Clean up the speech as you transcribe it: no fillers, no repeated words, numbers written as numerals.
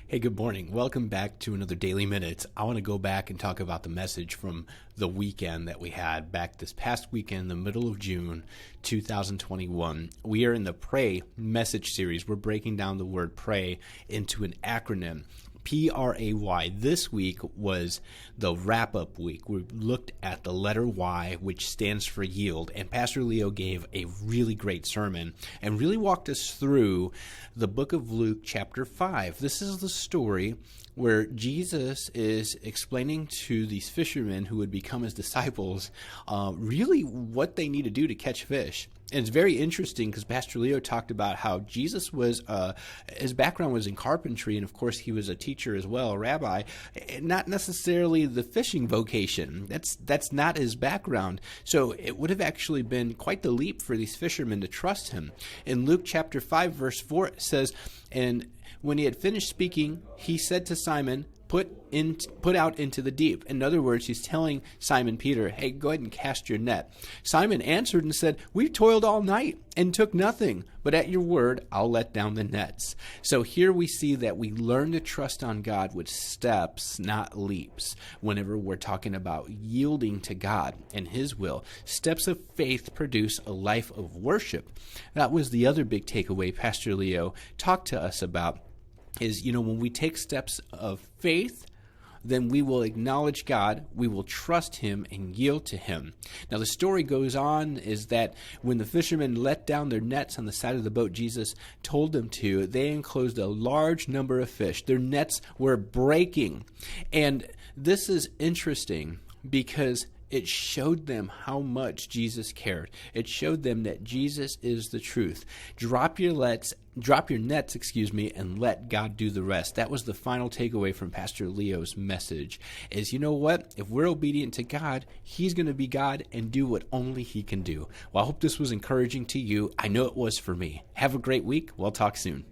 Hey, good morning. Welcome back to another Daily Minutes. I want to go back and talk about the message from the weekend that we had back this past weekend, the middle of June, 2021. We are in the Pray message series. We're breaking down the word pray into an acronym. Pray. This week was the wrap-up week. We looked at the letter Y, which stands for yield, and Pastor Leo gave a really great sermon and really walked us through the book of Luke chapter 5. This is the story where Jesus is explaining to these fishermen who would become his disciples really what they need to do to catch fish. And it's very interesting because Pastor Leo talked about how Jesus was, his background was in carpentry, and of course he was a teacher as well, a rabbi, not necessarily the fishing vocation. That's not his background. So it would have actually been quite the leap for these fishermen to trust him. In Luke chapter 5, verse 4, it says, "And when he had finished speaking, he said to Simon, Put out into the deep." In other words, he's telling Simon Peter, hey, go ahead and cast your net. Simon answered and said, "We toiled all night and took nothing, but at your word, I'll let down the nets." So here we see that we learn to trust on God with steps, not leaps, whenever we're talking about yielding to God and his will. Steps of faith produce a life of worship. That was the other big takeaway Pastor Leo talked to us about. Is, when we take steps of faith, then we will acknowledge God, we will trust him and yield to him. Now the story goes on is that when the fishermen let down their nets on the side of the boat Jesus told them to, they enclosed a large number of fish. Their nets were breaking. And this is interesting because it showed them how much Jesus cared. It showed them that Jesus is the truth. Drop your nets, and let God do the rest. That was the final takeaway from Pastor Leo's message. Is, you know what? If we're obedient to God, he's going to be God and do what only he can do. Well, I hope this was encouraging to you. I know it was for me. Have a great week. We'll talk soon.